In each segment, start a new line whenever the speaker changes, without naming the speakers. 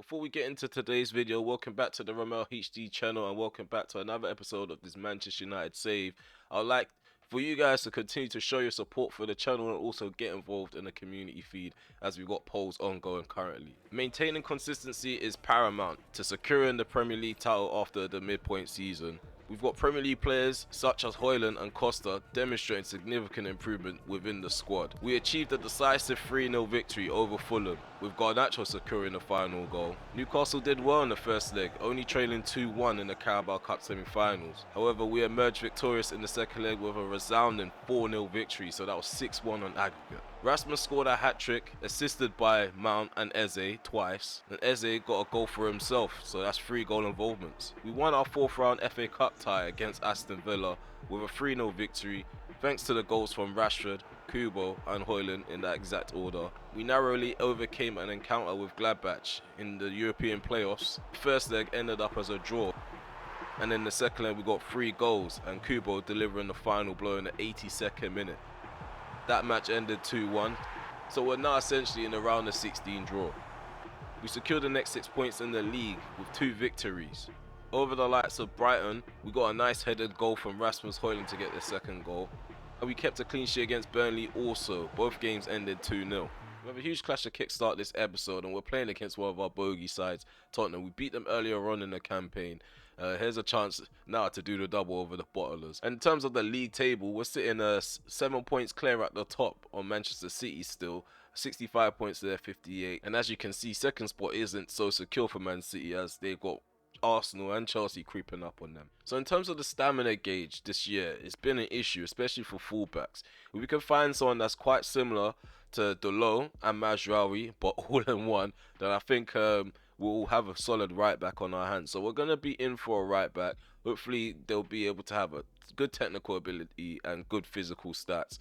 Before we get into today's video, welcome back to the RemelHD channel and welcome back to another episode of this Manchester United save. I would like for you guys to continue to show your support for the channel and also get involved in the community feed as we've got polls ongoing currently. Maintaining consistency is paramount to securing the Premier League title after the midpoint season. We've got Premier League players such as Højlund and Costa demonstrating significant improvement within the squad. We achieved a decisive 3-0 victory over Fulham, with Garnacho securing the final goal. Newcastle did well in the first leg, only trailing 2-1 in the Carabao Cup semi-finals. However, we emerged victorious in the second leg with a resounding 4-0 victory, so that was 6-1 on aggregate. Rasmus scored a hat-trick, assisted by Mount and Eze twice, and Eze got a goal for himself, so that's 3 goal involvements. We won our 4th round FA Cup tie against Aston Villa with a 3-0 victory, thanks to the goals from Rashford, Kubo and Højlund in that exact order. We narrowly overcame an encounter with Gladbach in the European playoffs. The first leg ended up as a draw, and in the second leg we got 3 goals and Kubo delivering the final blow in the 82nd minute. That match ended 2-1, so we're now essentially in the round of 16 draw. We secured the next 6 points in the league with 2 victories. Over the likes of Brighton, we got a nice headed goal from Rasmus Højlund to get the second goal. And we kept a clean sheet against Burnley also. Both games ended 2-0. We have a huge clash to kickstart this episode and we're playing against one of our bogey sides, Tottenham. We beat them earlier on in the campaign. Here's a chance now to do the double over the Bottlers. And in terms of the league table, we're sitting 7 points clear at the top on Manchester City still. 65 points to their 58. And as you can see, second spot isn't so secure for Man City as they've got Arsenal and Chelsea creeping up on them. So in terms of the stamina gauge this year, it's been an issue, especially for fullbacks. If we can find someone that's quite similar to Delo and Mazraoui, but all in one, then I think we'll have a solid right back on our hands. So we're going to be in for a right back. Hopefully they'll be able to have a good technical ability and good physical stats.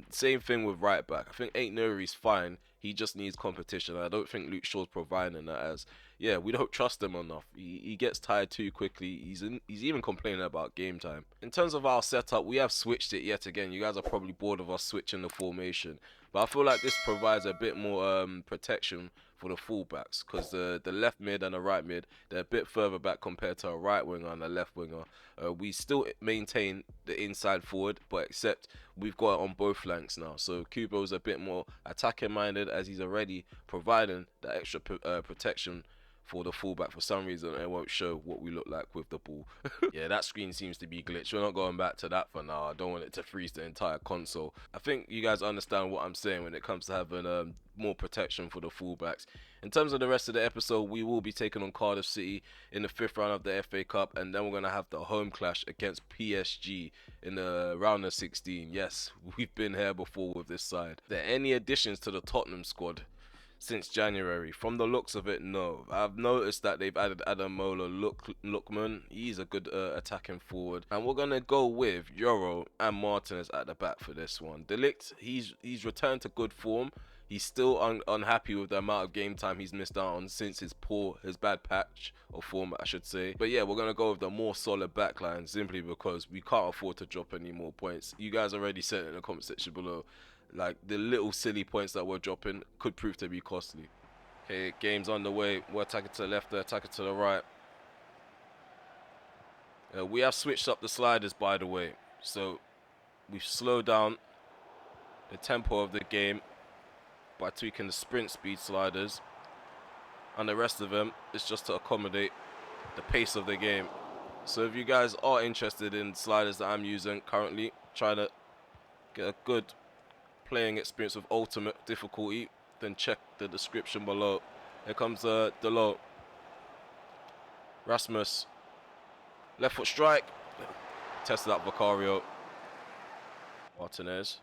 Same thing with right back. I think Ain't Nuri's fine. He just needs competition. I don't think Luke Shaw's providing that, as yeah, we don't trust him enough. He gets tired too quickly. He's even complaining about game time. In terms of our setup, we have switched it yet again. You guys are probably bored of us switching the formation, but I feel like this provides a bit more protection for the fullbacks, because the left mid and the right mid, they're a bit further back compared to a right winger and a left winger. We still maintain the inside forward, but except we've got it on both flanks now. So Kubo's a bit more attacking minded, as he's already providing that extra protection for the fullback. For some reason it won't show what we look like with the ball. Yeah, that screen seems to be glitched. We're not going back to that for now. I don't want it to freeze the entire console. I think you guys understand what I'm saying when it comes to having more protection for the fullbacks. In terms of the rest of the episode, we will be taking on Cardiff City in the 5th round of the FA Cup, and then we're going to have the home clash against PSG in the round of 16. Yes, we've been here before with this side. Are there any additions to the Tottenham squad since January? From the looks of it, no. I've noticed that they've added Ademola Lookman. He's a good attacking forward, and we're gonna go with YORO and Martinez at the back for this one. De Ligt, he's returned to good form. He's still unhappy with the amount of game time he's missed out on since his bad patch of form, I should say. But yeah, we're gonna go with the more solid backline simply because we can't afford to drop any more points. You guys already said it in the comment section below. Like, the little silly points that we're dropping could prove to be costly. Okay, game's underway. We're attacking to the left, they're attacking to the right. We have switched up the sliders, by the way. So we've slowed down the tempo of the game by tweaking the sprint speed sliders. And the rest of them is just to accommodate the pace of the game. So if you guys are interested in sliders that I'm using currently, trying to get a good playing experience with ultimate difficulty, then check the description below. Here comes Delo. Rasmus, left foot strike, tested out Vicario. Martinez,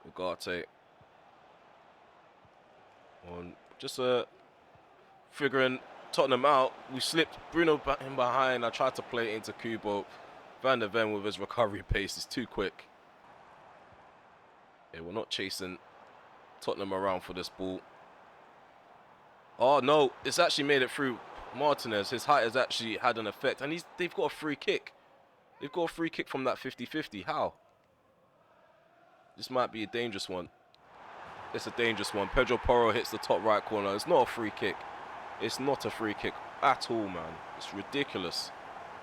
Ugarte, on just figuring Tottenham out. We slipped Bruno in behind. I tried to play it into Kubo. Van der Ven with his recovery pace is too quick. Yeah, we're not chasing Tottenham around for this ball. Oh no, it's actually made it through Martinez. His height has actually had an effect, and they've got a free kick. They've got a free kick from that 50-50. How? This might be a dangerous one. It's a dangerous one. Pedro Porro hits the top right corner. It's not a free kick. It's not a free kick at all, man. It's ridiculous.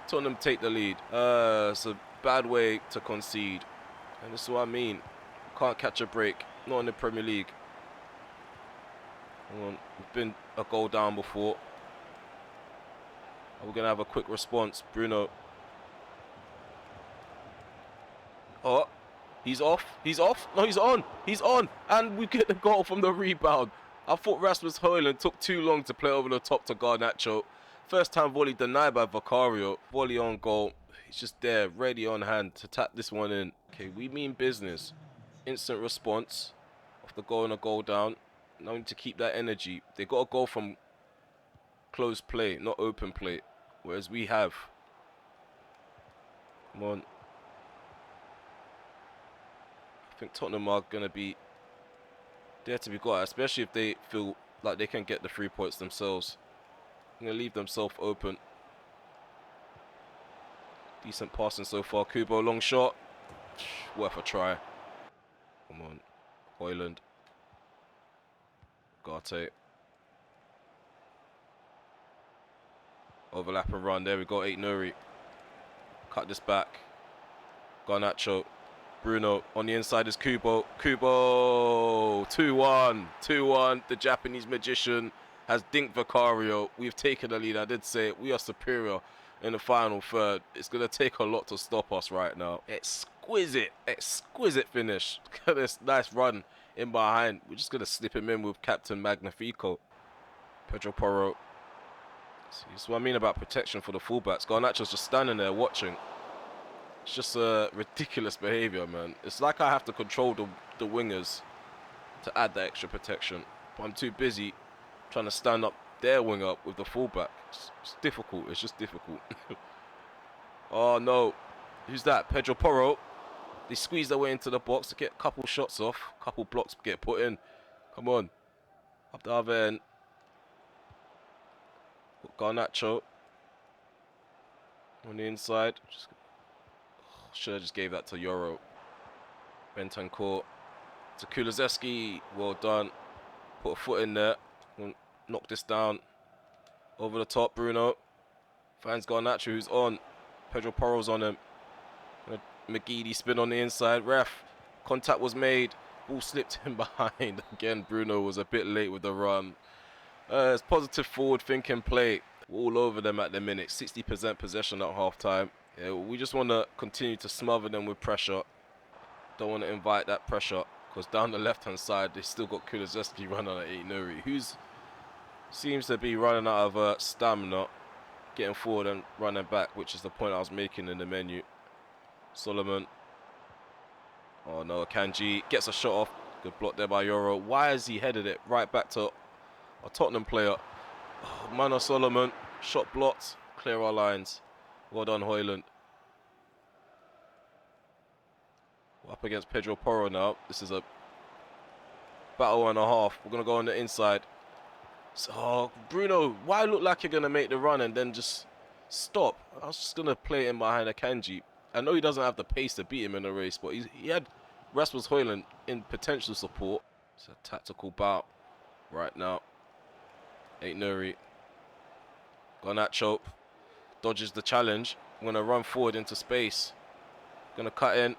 Tottenham take the lead. It's a bad way to concede. And this is what I mean. Can't catch a break. Not in the Premier League. We've been a goal down before. We're going to have a quick response. Bruno. Oh, he's off. He's off. No, he's on. He's on. And we get the goal from the rebound. I thought Rasmus Højlund took too long to play over the top to Garnacho. First time volley denied by Vicario. Volley on goal. He's just there, ready on hand to tap this one in. Okay, we mean business. Instant response off the goal and a goal down. Now we need to keep that energy. They got a goal from close play, not open play. Whereas we have. Come on. I think Tottenham are going to be there to be got, especially if they feel like they can get the 3 points themselves. I'm going to leave themselves open. Decent passing so far. Kubo, long shot. Worth a try. Come on. Højlund. Garte. Overlap and run. There we go. Nuri. Cut this back. Garnacho. Bruno. On the inside is Kubo. Kubo. 2-1. 2-1. The Japanese magician has dinked Vicario. We've taken the lead. I did say it. We are superior in the final third. It's going to take a lot to stop us right now. Exquisite. Exquisite finish. Look at this nice run in behind. We're just going to slip him in with Captain Magnifico. Pedro Porro. See, this is what I mean about protection for the fullbacks. Garnacho's just standing there watching. It's just ridiculous behaviour, man. It's like I have to control the wingers to add that extra protection. But I'm too busy trying to stand up their wing up with the fullback. It's difficult. It's just difficult. Oh, no. Who's that? Pedro Porro. They squeeze their way into the box to get a couple shots off. A couple blocks get put in. Come on. Up the other end. Garnacho on the inside. Should have just gave that to YORO. Bentancur to Kulusevski. Well done. Put a foot in there. Knock this down. Over the top, Bruno. Finds Garnacho, who's on. Pedro Porro's on him. McGeady spin on the inside. Ref. Contact was made. Ball slipped in behind. Again, Bruno was a bit late with the run. It's positive forward thinking play. We're all over them at the minute. 60% possession at half time. Yeah, we just want to continue to smother them with pressure. Don't want to invite that pressure. Because down the left-hand side, they still got Kulusevski running at Nuri, who's seems to be running out of stamina. Getting forward and running back, which is the point I was making in the menu. Solomon. Oh no, Kanji gets a shot off. Good block there by YORO. Why has he headed it right back to a Tottenham player? Oh, Mano Solomon. Shot blocked. Clear our lines. Well done, Højlund. We're up against Pedro Porro now. This is a battle and a half. We're going to go on the inside. So, Bruno, why look like you're going to make the run and then just stop? I was just going to play in behind Akanji. I know he doesn't have the pace to beat him in a race, but he had Rasmus Højlund in potential support. It's a tactical bout right now. Nuri. Garnacho dodges the challenge. I'm going to run forward into space. Going to cut in.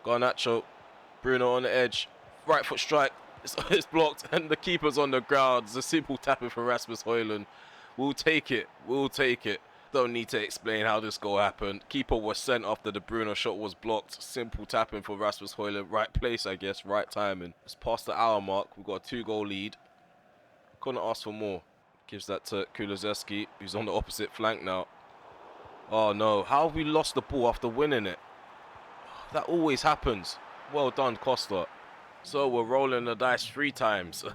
Garnacho. Bruno on the edge. Right foot strike. It's blocked and the keeper's on the ground. It's a simple tapping for Rasmus Højlund. We'll take it. We'll take it. Don't need to explain how this goal happened. Keeper was sent after the Bruno shot was blocked. Simple tapping for Rasmus Højlund. Right place, I guess. Right timing. It's past the hour mark. We've got a 2-goal lead. Couldn't ask for more. Gives that to Kulusevski, who's on the opposite flank now. Oh no. How have we lost the ball after winning it? That always happens. Well done, Costa. So we're rolling the dice 3 times.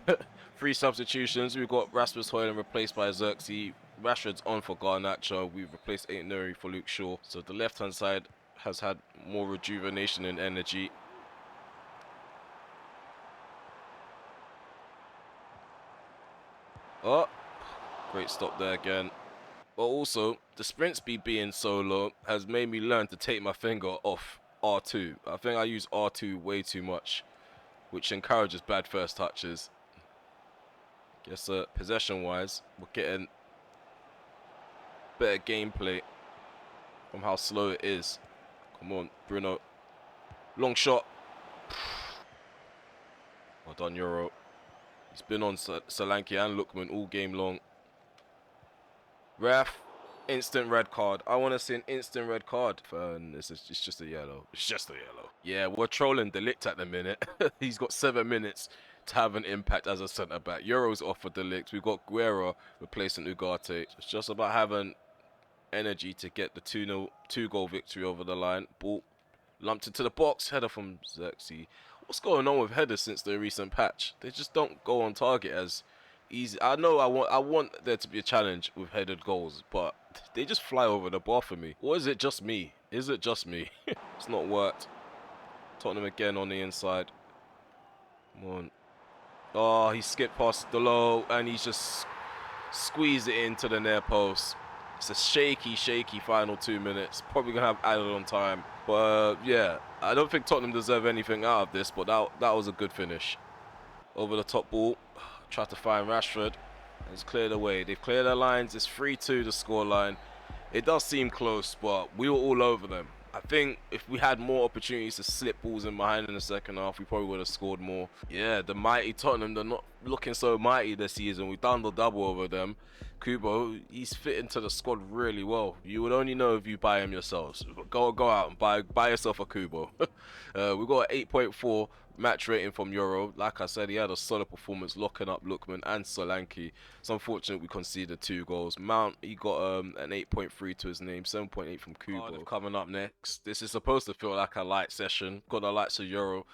3 substitutions. We've got Rasmus Højlund replaced by Xerxes. Rashford's on for Garnacho. We've replaced Nuri for Luke Shaw. So the left-hand side has had more rejuvenation and energy. Oh, great stop there again. But also, the sprint speed being so low has made me learn to take my finger off R2. I think I use R2 way too much, which encourages bad first touches. Guess possession-wise, we're getting better gameplay from how slow it is. Come on, Bruno. Long shot. Well done, YORO. He's been on Solanke and Lookman all game long. Ref, instant red card. I want to see an instant red card. And it's just a yellow. It's just a yellow. Yeah, we're trolling Delict at the minute. He's got 7 minutes to have an impact as a centre-back. YORO's off for Delict. We've got Guerra replacing Ugarte. It's just about having energy to get the 2-0, 2-goal victory over the line. Ball lumped into the box. Header from Xerxes. What's going on with headers since the recent patch? They just don't go on target as easy. I know I want there to be a challenge with headed goals, but they just fly over the bar for me. Or is it just me? Is it just me? It's not worked. Tottenham again on the inside. Come on. Oh, he skipped past the low and he's just squeezed it into the near post. It's a shaky final 2 minutes. Probably going to have added on time. But yeah, I don't think Tottenham deserve anything out of this, but that was a good finish. Over the top ball. Try to find Rashford. It's cleared away. They've cleared their lines. It's 3-2 the scoreline. It does seem close, but we were all over them. I think if we had more opportunities to slip balls in behind in the second half, we probably would have scored more. Yeah, the mighty Tottenham, they're not looking so mighty this season. We've done the double over them. Kubo, he's fit into the squad really well. You would only know if you buy him yourselves. Go out and buy yourself a Kubo. We got an 8.4 match rating from YORO. Like I said, he had a solid performance locking up Lookman and Solanke. It's unfortunate we conceded 2 goals. Mount, he got an 8.3 to his name, 7.8 from Kubo. Cardiff coming up next. This is supposed to feel like a light session. Got the likes of YORO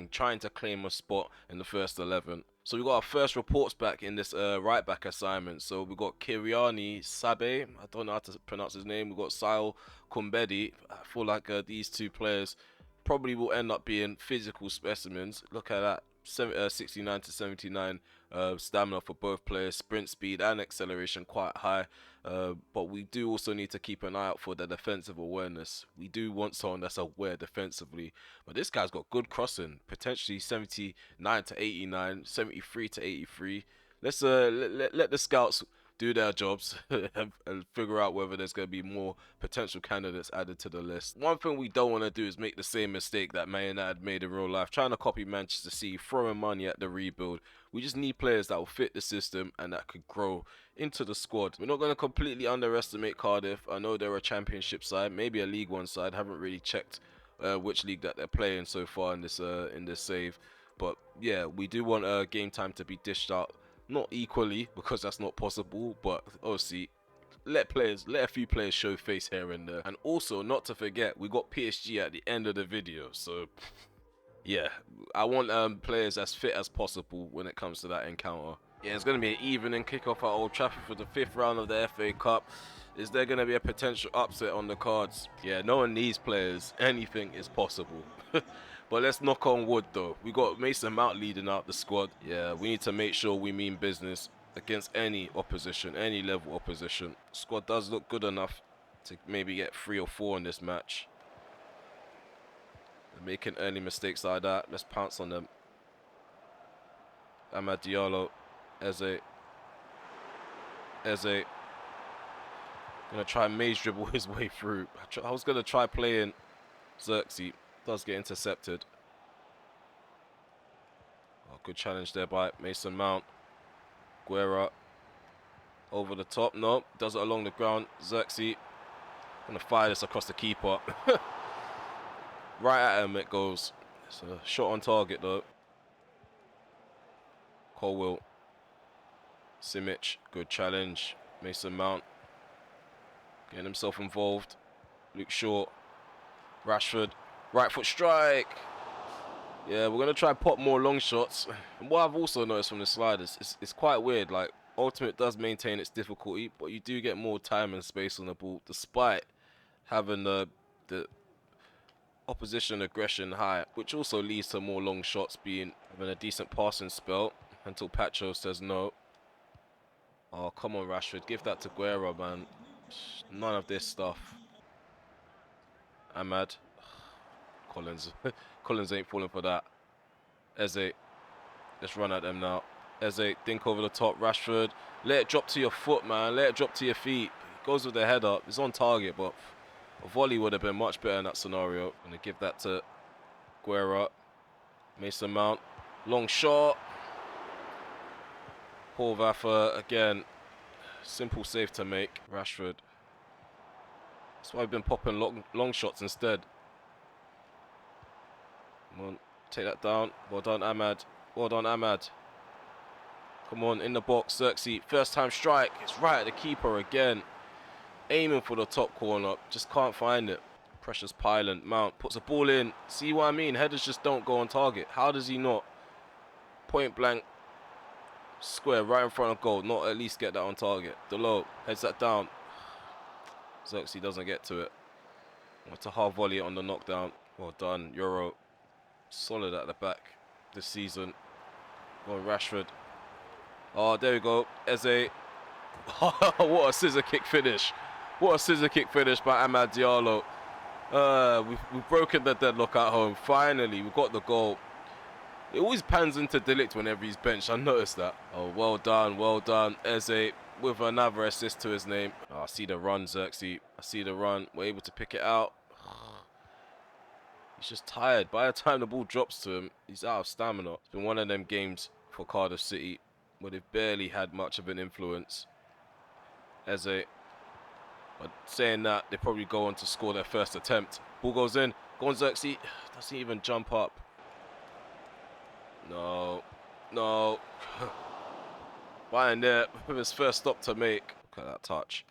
trying to claim a spot in the first 11. So we got our first reports back in this right back assignment. So we got Kiriani Sabe, I don't know how to pronounce his name. We got Sile Kumbedi. I feel like these 2 players probably will end up being physical specimens. Look at that, 69 to 79 stamina for both players, sprint speed and acceleration quite high. But we do also need to keep an eye out for the defensive awareness. We do want someone that's aware defensively. But this guy's got good crossing, potentially 79 to 89, 73 to 83. Let's let the scouts do their jobs and figure out whether there's going to be more potential candidates added to the list. One thing we don't want to do is make the same mistake that Man United made in real life, trying to copy Manchester City, throwing money at the rebuild. We just need players that will fit the system and that could grow into the squad. We're not going to completely underestimate Cardiff. I know they're a championship side, maybe a League One side. Haven't really checked which league that they're playing so far in this save. But yeah, we do want game time to be dished out. Not equally, because that's not possible, but obviously let a few players show face here and there. And also, not to forget, we got PSG at the end of the video, so yeah, I want players as fit as possible when it comes to that encounter. Yeah, it's going to be an evening kickoff at Old Trafford for the 5th round of the FA Cup. Is there going to be a potential upset on the cards? Yeah, knowing these players, anything is possible. But let's knock on wood though. We got Mason Mount leading out the squad. Yeah, we need to make sure we mean business against any opposition, any level opposition. Squad does look good enough to maybe get 3 or 4 in this match. They're making early mistakes like that. Let's pounce on them. Amad Diallo. Eze. Gonna try and maze dribble his way through. I was gonna try playing Xerxes. Does get intercepted. Oh, good challenge there by Mason Mount. Guerra over the top. No, does it along the ground. Xerxes gonna fire this across the keeper. Right at him it goes. It's a shot on target though. Colwell. Simic, good challenge. Mason Mount getting himself involved. Luke Shaw. Rashford. Right foot strike. Yeah, we're going to try and pop more long shots. And what I've also noticed from the sliders, it's quite weird. Like, Ultimate does maintain its difficulty, but you do get more time and space on the ball, despite having the opposition aggression high, which also leads to more long shots having a decent passing spell until Pacho says no. Oh, come on, Rashford. Give that to Guerra, man. None of this stuff. Ahmad. Collins. Collins ain't falling for that. Eze. Let's run at them now. Eze, think over the top. Rashford, let it drop to your foot, man. Let it drop to your feet. Goes with the head up. It's on target, but a volley would have been much better in that scenario. Gonna give that to Guerra. Mason Mount. Long shot. Paul Vaffer again. Simple save to make. Rashford. That's why I've been popping long shots instead. Come on, take that down. Well done, Ahmad. Well done, Ahmad. Come on, in the box, Xerxes. First time strike. It's right at the keeper again. Aiming for the top corner. Just can't find it. Precious Pylant. Mount puts a ball in. See what I mean? Headers just don't go on target. How does he not? Point blank. Square right in front of goal. Not at least get that on target. Delo heads that down. Xerxes doesn't get to it. It's a hard volley on the knockdown. Well done, YORO. Solid at the back this season. Go on, Rashford. Oh, there we go. Eze. What a scissor kick finish. What a scissor kick finish by Amad Diallo. We've broken the deadlock at home. Finally, we've got the goal. It always pans into Delict whenever he's benched. I noticed that. Oh, well done, well done. Eze with another assist to his name. Oh, I see the run, Xerxes. I see the run. We're able to pick it out. He's just tired. By the time the ball drops to him, he's out of stamina. It's been one of them games for Cardiff City where they've barely had much of an influence. Eze. But saying that, they probably go on to score their first attempt. Ball goes in. Go on, Xerxes. Doesn't even jump up. No. No. Bayern there with his first stop to make. Look at that touch.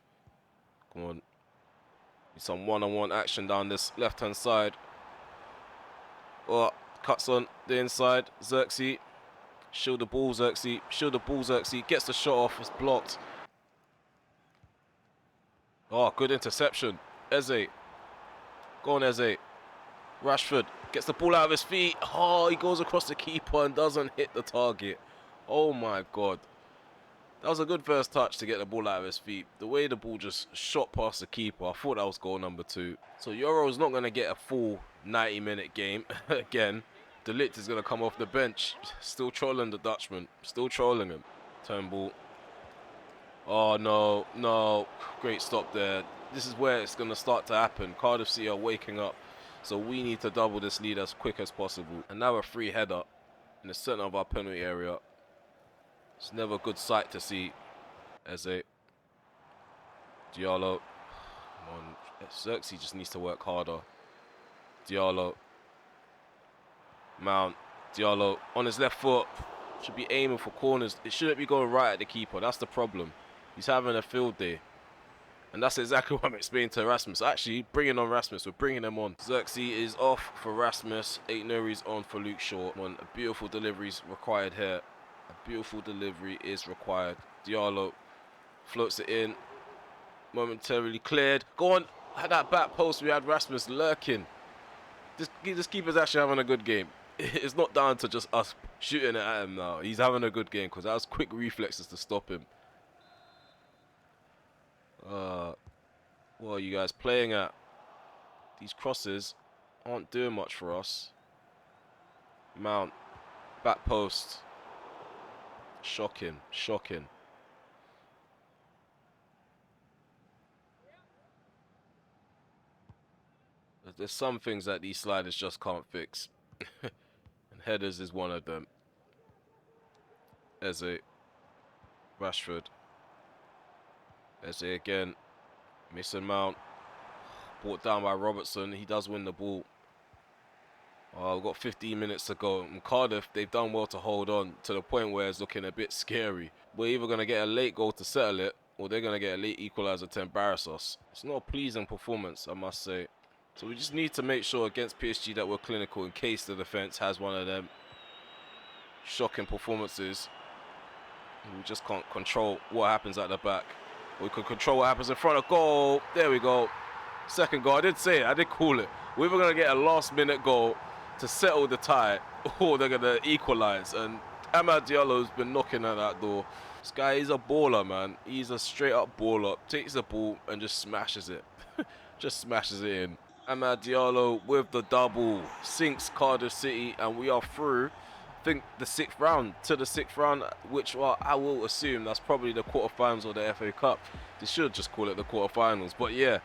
Come on. Need some one-on-one action down this left-hand side. Oh, cuts on the inside. Xerxes. Shield the ball, Xerxes. Shield the ball, Xerxes. Gets the shot off. It's blocked. Oh, good interception. Eze. Go on, Eze. Rashford gets the ball out of his feet. Oh, he goes across the keeper and doesn't hit the target. Oh my God. That was a good first touch to get the ball out of his feet. The way the ball just shot past the keeper, I thought that was goal number 2. So YORO's not going to get a full 90-minute game. Again, Delict is going to come off the bench. Still trolling the Dutchman. Still trolling him. Turnbull. Oh, no, no. Great stop there. This is where it's going to start to happen. Cardiff City are waking up. So we need to double this lead as quick as possible. And now a free header in the centre of our penalty area. It's never a good sight to see. Eze. Diallo. Come on. Xerxes just needs to work harder. Diallo. Mount. Diallo on his left foot. Should be aiming for corners. It shouldn't be going right at the keeper. That's the problem. He's having a field day. And that's exactly what I'm explaining to Rasmus. Actually, bringing on Rasmus. We're bringing him on. Xerxes is off for Rasmus. Aït-Nouri's on for Luke Shaw. One, a beautiful delivery is required here. A beautiful delivery is required. Diallo floats it in. Momentarily cleared. Go on. At that back post, we had Rasmus lurking. This keeper's actually having a good game. It's not down to just us shooting it at him now. He's having a good game because that was quick reflexes to stop him. What are you guys playing at? These crosses aren't doing much for us. Mount. Back post. Shocking. Shocking. There's some things that these sliders just can't fix. And headers is one of them. Eze. Rashford. Eze again. Mason Mount. Brought down by Robertson. He does win the ball. Oh, we've got 15 minutes to go. In Cardiff, they've done well to hold on to the point where it's looking a bit scary. We're either going to get a late goal to settle it, or they're going to get a late equaliser to embarrass us. It's not a pleasing performance, I must say. So we just need to make sure against PSG that we're clinical in case the defence has one of them shocking performances. We just can't control what happens at the back. We can control what happens in front of goal. There we go. Second goal. I did say it. I did call it. We were going to get a last-minute goal to settle the tie, or they're going to equalise. And Amad Diallo's been knocking at that door. This guy is a baller, man. He's a straight-up baller. Takes the ball and just smashes it. Just smashes it in. Amad Diallo with the double. Sinks Cardiff City, and we are through think the sixth round, which I will assume that's probably the quarterfinals of the FA Cup. They should just call it the quarterfinals. But yeah,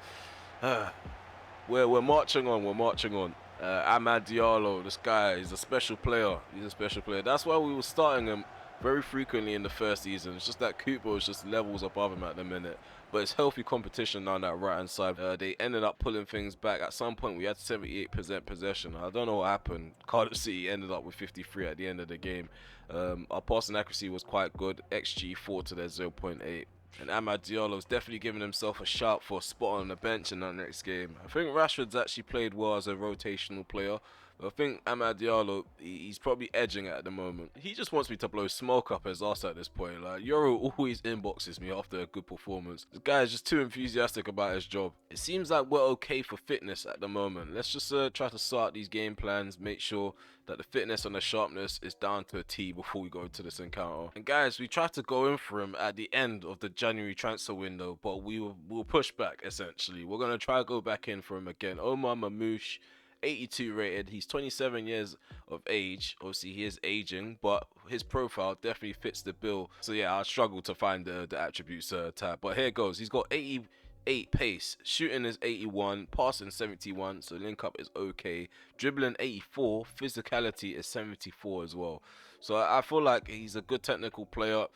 we're marching on. We're marching on. Amad Diallo, this guy, he's a special player. He's a special player. That's why we were starting him very frequently in the first season. It's just that Cooper is just levels above him at the minute. But it's healthy competition down that right hand side. They ended up pulling things back. At some point, we had 78% possession. I don't know what happened. Cardiff City ended up with 53 at the end of the game. Our passing accuracy was quite good. XG 4 to their 0.8. And Amad Diallo's definitely giving himself a shout for a spot on the bench in that next game. I think Rashford's actually played well as a rotational player. But I think Amad Diallo, he's probably edging it at the moment. He just wants me to blow smoke up his ass at this point. Like, YORO always inboxes me after a good performance. This guy is just too enthusiastic about his job. It seems like we're okay for fitness at the moment. Let's just try to sort these game plans, make sure that the fitness and the sharpness is down to a T before we go into this encounter. And guys, we tried to go in for him at the end of the January transfer window, but we'll push back essentially. We're going to try to go back in for him again. Omar Mamouche, 82 rated. He's 27 years of age. Obviously he is aging, but his profile definitely fits the bill. So yeah, I struggle to find the attributes tab, but here it goes. He's got 88 pace, shooting is 81, passing 71, so link up is okay, dribbling 84, physicality is 74 as well. So I feel like he's a good technical player.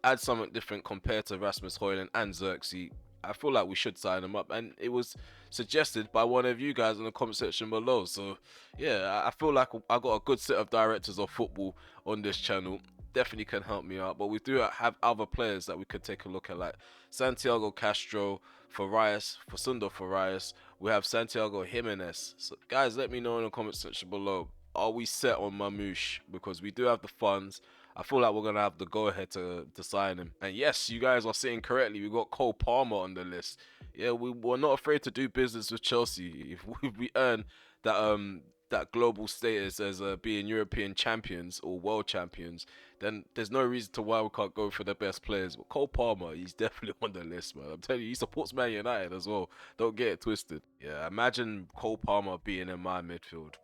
Add something different compared to Rasmus Højlund and Xerxes. I feel like we should sign him up, and it was suggested by one of you guys in the comment section below. So yeah, I feel like I got a good set of directors of football on this channel. Definitely can help me out, but we do have other players that we could take a look at, like Santiago Castro, Facundo Farias. We have Santiago Jimenez. So guys, let me know in the comment section below. Are we set on Mamouche? Because we do have the funds. I feel like we're going to have the go-ahead to sign him. And yes, you guys are saying correctly, we got Cole Palmer on the list. Yeah, we're not afraid to do business with Chelsea. If we earn that global status as being European champions or world champions, then there's no reason to why we can't go for the best players. But Cole Palmer, he's definitely on the list, man. I'm telling you, he supports Man United as well. Don't get it twisted. Yeah, imagine Cole Palmer being in my midfield.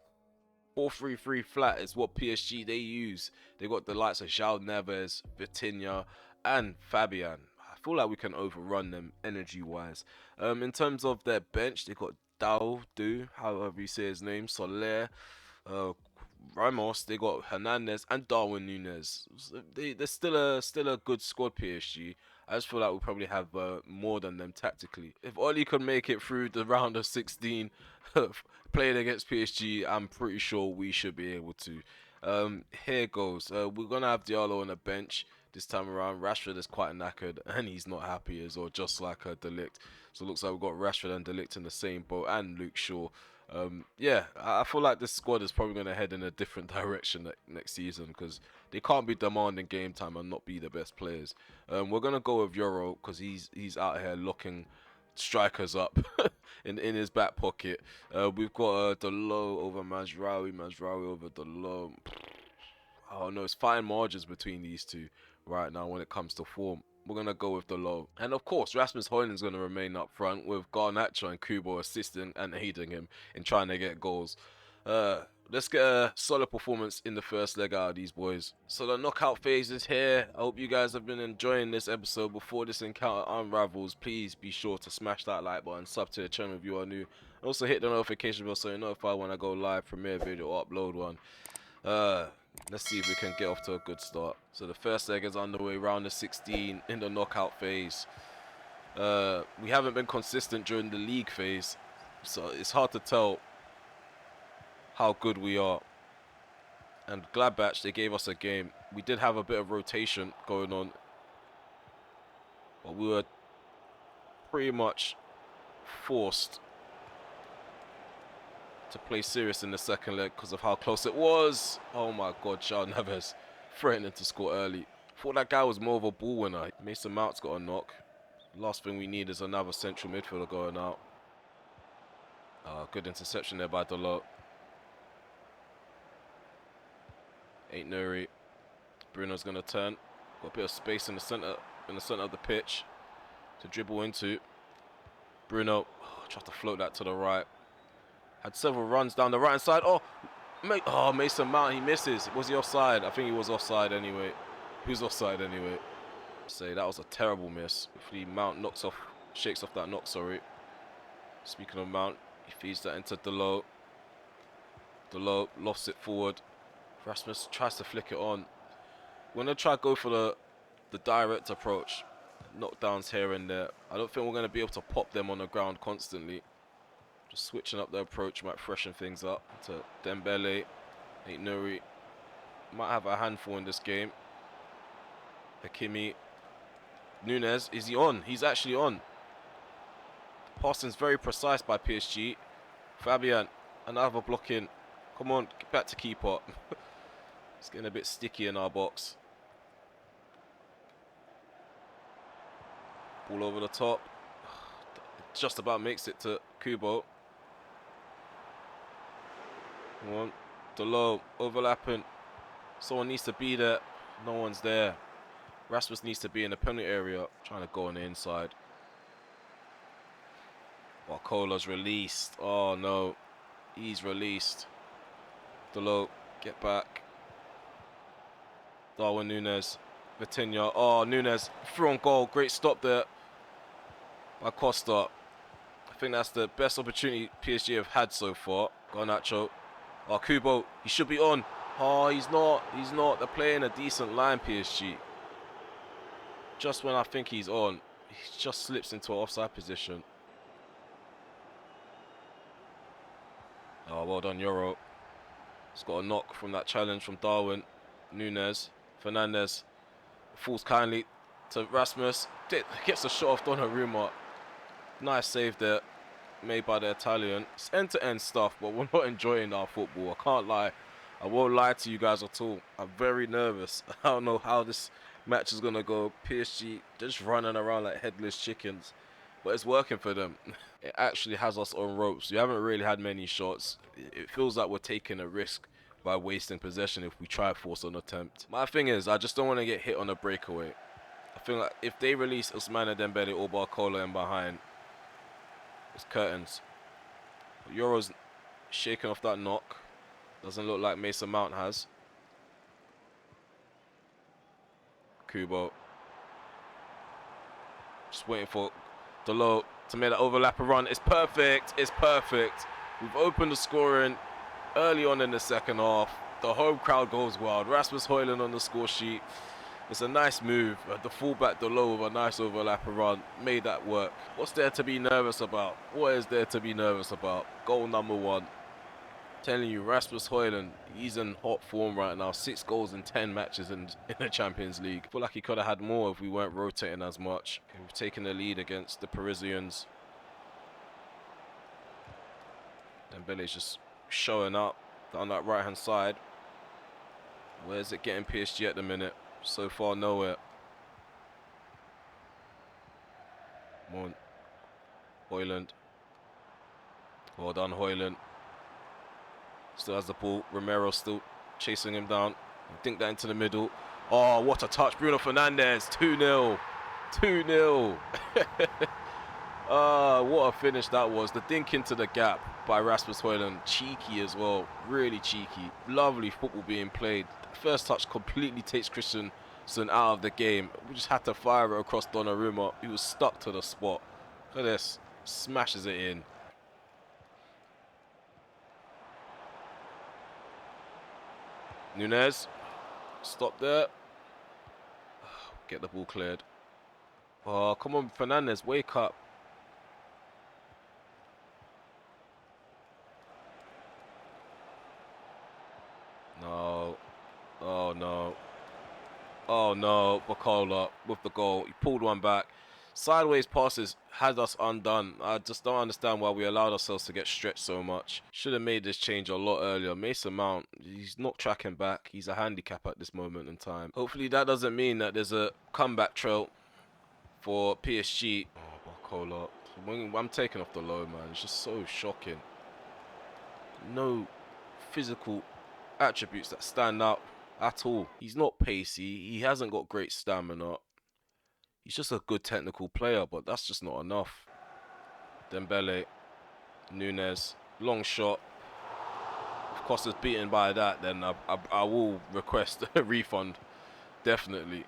4-3-3 flat is what PSG they use. They got the likes of João Neves, Vitinha, and Fabian. I feel like we can overrun them energy-wise. In terms of their bench, they got Do, however you say his name, Soler, Ramos. They got Hernandez and Darwin Núñez. They're still a good squad, PSG. I just feel like we probably have more than them tactically. If Oli could make it through the round of 16 playing against PSG, I'm pretty sure we should be able to. Here goes. We're going to have Diallo on the bench this time around. Rashford is quite knackered and he's not happy as well, just like De Ligt. So it looks like we've got Rashford and De Ligt in the same boat, and Luke Shaw. Yeah, I feel like this squad is probably going to head in a different direction next season, because they can't be demanding game time and not be the best players. We're going to go with YORO because he's out here locking strikers up in his back pocket. We've got Delo over Mazraoui over Delo. Oh no, it's fine margins between these two right now when it comes to form. We're going to go with Delo. And of course, Rasmus Højlund's going to remain up front with Garnacho and Kubo assisting and aiding him in trying to get goals. Let's get a solid performance in the first leg out of these boys. So the knockout phase is here. I hope you guys have been enjoying this episode. Before this encounter unravels, please be sure to smash that like button, sub to the channel if you are new. And also hit the notification bell so you're notified when I go live, premiere video, or upload one. Let's see if we can get off to a good start. So the first leg is underway, round of 16 in the knockout phase. We haven't been consistent during the league phase, so it's hard to tell how good we are. And Gladbach, they gave us a game. We did have a bit of rotation going on, but we were pretty much forced to play serious in the second leg because of how close it was. Oh my god, João Neves threatening to score early. Thought that guy was more of a ball winner. Mason Mount's got a knock. Last thing we need is another central midfielder going out. Good interception there by Delo. Ain't Nuri. Bruno's gonna turn. Got a bit of space in the center of the pitch to dribble into. Bruno tried to float that to the right. Had several runs down the right hand side. Oh, Oh, Mason Mount, he misses. Was he offside? I think he was offside anyway. He was offside anyway. Say that was a terrible miss. Hopefully Mount shakes off that knock, sorry. Speaking of Mount, he feeds that into Delo. Delo lofts it forward. Rasmus tries to flick it on. We're going to try to go for the direct approach. Knockdowns here and there. I don't think we're going to be able to pop them on the ground constantly. Just switching up the approach might freshen things up. To Dembele, Nuri. Might have a handful in this game. Hakimi. Nunes, is he on? He's actually on. Passing's very precise by PSG. Fabian, another blocking. Come on, get back to keeper. It's getting a bit sticky in our box. Ball over the top. Just about makes it to Kubo. Come on. Delo overlapping. Someone needs to be there. No one's there. Rasmus needs to be in the penalty area. Trying to go on the inside. Barcola's released. Oh no. He's released. Delo, get back. Darwin Nunes. Vitinha. Oh, Nunes. Through on goal. Great stop there by Costa. I think that's the best opportunity PSG have had so far. Garnacho. Oh, Kubo. He should be on. Oh, he's not. He's not. They're playing a decent line, PSG. Just when I think he's on, he just slips into an offside position. Oh, well done, YORO. He's got a knock from that challenge from Darwin. Nunes. Fernandez. Falls kindly to Rasmus. Gets a shot off Donnarumma. Nice save there. Made by the Italian. It's end-to-end stuff, but we're not enjoying our football. I can't lie. I won't lie to you guys at all. I'm very nervous. I don't know how this match is going to go. PSG just running around like headless chickens. But it's working for them. It actually has us on ropes. We haven't really had many shots. It feels like we're taking a risk by wasting possession if we try to force an attempt. My thing is, I just don't want to get hit on a breakaway. I feel like if they release Ousmane Dembele or Barcola in behind, it's curtains. YORO's shaking off that knock. Doesn't look like Mason Mount has. Kubo. Just waiting for Delo to make that overlap and run. It's perfect. It's perfect. We've opened the scoring early on in the second half. The home crowd goes wild. Rasmus Højlund on the score sheet. It's a nice move. The fullback Delo with a nice overlap and run. Made that work. What's there to be nervous about? What is there to be nervous about? Goal number 1. Telling you, Rasmus Højlund, he's in hot form right now. 6 goals in 10 matches in the Champions League. I feel like he could have had more if we weren't rotating as much. We've taken the lead against the Parisians. Dembele's just showing up down that right-hand side. Where's it getting PSG at the minute? So far, nowhere. Come on. Højlund. Well done, Højlund. Still has the ball. Romero still chasing him down. Dink that into the middle. Oh, what a touch. Bruno Fernandes. 2-0. 2-0. What a finish that was. The dink into the gap by Rasmus Højlund. Cheeky as well. Really cheeky. Lovely football being played. First touch completely takes Christensen out of the game. We just had to fire it across Donnarumma. He was stuck to the spot. Look at this. Smashes it in. Nunes, stop there. Get the ball cleared. Oh, come on, Fernandez, wake up. No. Oh, no. Oh, no. Barcola with the goal. He pulled one back. Sideways passes had us undone. I just don't understand why we allowed ourselves to get stretched so much. Should have made this change a lot earlier. Mason Mount, he's not tracking back. He's a handicap at this moment in time. Hopefully that doesn't mean that there's a comeback trail for PSG. Oh, Barcola. I'm taking off the low, man. It's just so shocking. No physical attributes that stand out at all. He's not pacey. He hasn't got great stamina. He's just a good technical player, but that's just not enough. Dembele, Nunes, long shot. Of Costa's beaten by that, then I will request a refund, definitely.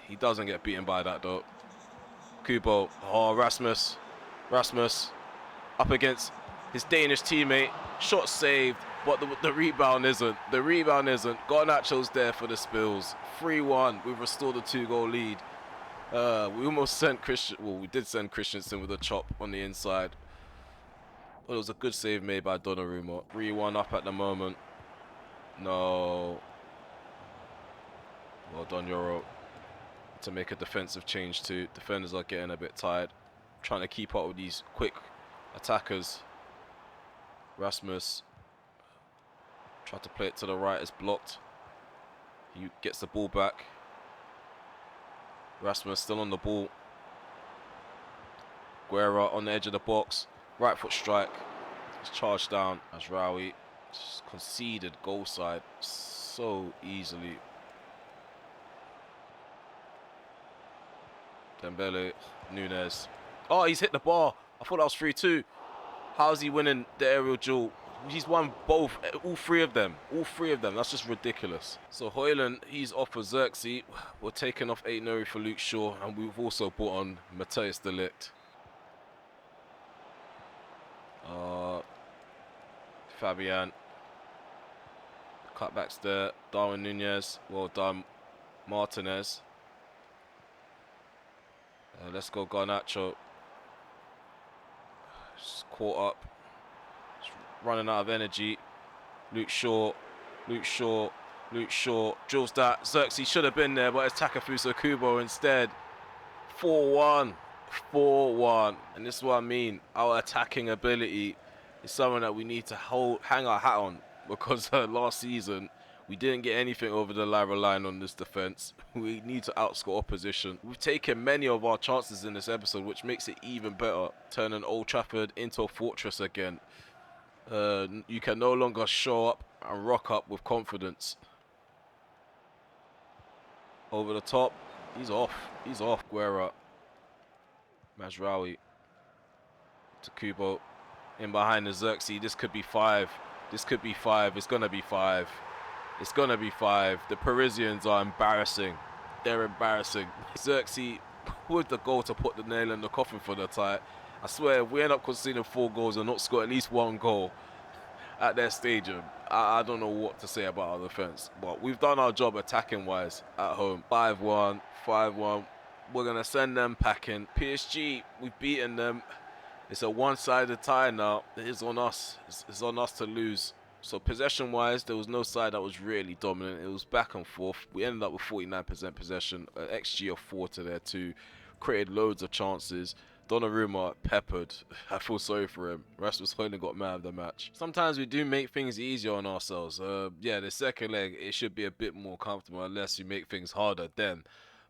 He doesn't get beaten by that though. Kubo, oh Rasmus up against his Danish teammate, shot saved, but the rebound isn't. The rebound isn't. Garnacho's there for the spills. 3-1, we've restored the 2-goal lead. We almost sent we did send Christensen with a chop on the inside. Well, it was a good save made by Donnarumma. 3-1 up at the moment. No. Well done, YORO. To make a defensive change too. Defenders are getting a bit tired. Trying to keep up with these quick attackers. Rasmus tried to play it to the right, it's blocked. He gets the ball back. Rasmus still on the ball. Guerra on the edge of the box. Right foot strike. It's charged down. Azraoui conceded goal side so easily. Dembele, Nunes. Oh, he's hit the bar. I thought that was 3-2. How's he winning the aerial duel? He's won both, all three of them. All three of them. That's just ridiculous. So Højlund, he's off for Xerxes. We're taking off Aït-Nouri for Luke Shaw, and we've also brought on Matthijs de Ligt. Fabian. Cutbacks there. Darwin Nunez. Well done, Martinez. Let's go Garnacho. Just caught up. Just running out of energy. Luke Shaw. Drills that. Xerxes should have been there, but it's Takefusa Kubo instead. 4-1. 4-1. And this is what I mean. Our attacking ability is something that we need to hang our hat on. Because last season, we didn't get anything over the Lyra line on this defense. We need to outscore opposition. We've taken many of our chances in this episode, which makes it even better. Turning Old Trafford into a fortress again. You can no longer show up and rock up with confidence. Over the top. He's off. He's off. Guerra. Mazraoui. To Kubo. In behind the Xerxes. This could be 5. This could be 5. It's going to be 5. It's going to be 5. The Parisians are embarrassing. They're embarrassing. Xerxes with the goal to put the nail in the coffin for the tie. I swear, if we end up conceding 4 goals and not score at least 1 goal at their stadium, I don't know what to say about our defense. But we've done our job attacking-wise at home. 5-1, 5-1. We're going to send them packing. PSG, we've beaten them. It's a one-sided tie now. It is on us. It's on us to lose. So possession-wise, there was no side that was really dominant. It was back and forth. We ended up with 49% possession, an XG of 4 to their 2. Created loads of chances. Donnarumma peppered. I feel sorry for him. Rasmus Højlund got man of the match. Sometimes we do make things easier on ourselves. Yeah, the second leg, it should be a bit more comfortable unless you make things harder then.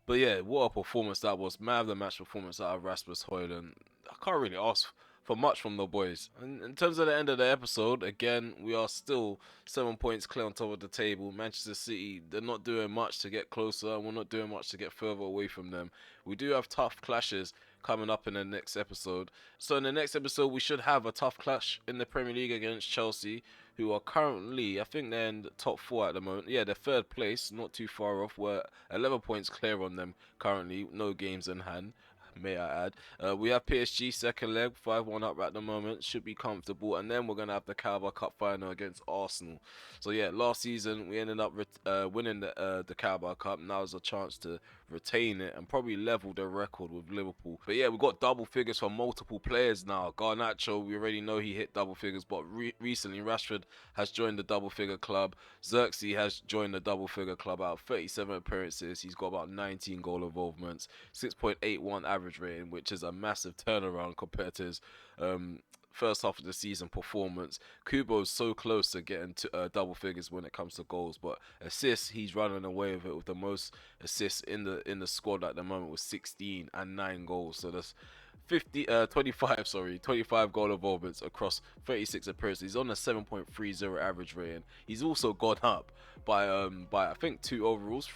But yeah, what a performance that was. Man of the match performance out of Rasmus Højlund. I can't really ask for much from the boys. And in terms of the end of the episode, again, we are still 7 points clear on top of the table. Manchester City, they're not doing much to get closer, and we're not doing much to get further away from them. We do have tough clashes coming up in the next episode. So in the next episode, we should have a tough clash in the Premier League against Chelsea, who are currently, I think they're in the top 4 at the moment. Yeah, they're 3rd place, not too far off. We're 11 points clear on them currently, no games in hand, may I add. We have PSG second leg, 5-1 up at the moment, should be comfortable, and then we're going to have the Carabao Cup final against Arsenal. So yeah, last season we ended up winning the Carabao Cup. Now there's a chance to retain it and probably level the record with Liverpool. But yeah, we've got double figures for multiple players now. Garnacho, we already know he hit double figures, but recently Rashford has joined the double figure club. Xerxes has joined the double figure club out of 37 appearances. He's got about 19 goal involvements, 6.81 average rating, which is a massive turnaround compared to his first half of the season performance. Kubo's so close to getting to double figures when it comes to goals, but assists, he's running away with it with the most assists in the squad at the moment with 16 and 9 goals. So that's 25, sorry, 25 goal involvements across 36 appearances. He's on a 7.30 average rating. He's also gone up by I think 3 overalls.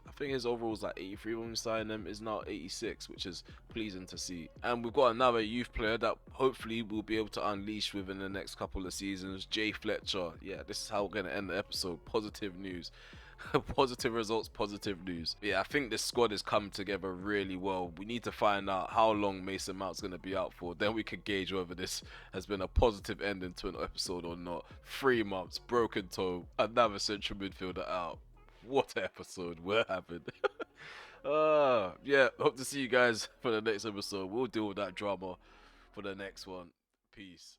I think his overalls like 83 when we signed him, is now 86, which is pleasing to see. And we've got another youth player that hopefully we'll be able to unleash within the next couple of seasons, Jay Fletcher. Yeah, this is how we're gonna end the episode. Positive news. Positive results, positive news. Yeah, I think this squad is coming together really well. We need to find out how long Mason Mount's going to be out for. Then we can gauge whether this has been a positive ending to an episode or not. 3 months, broken toe, another central midfielder out. What episode we're having. Yeah, hope to see you guys for the next episode. We'll deal with that drama for the next one. Peace.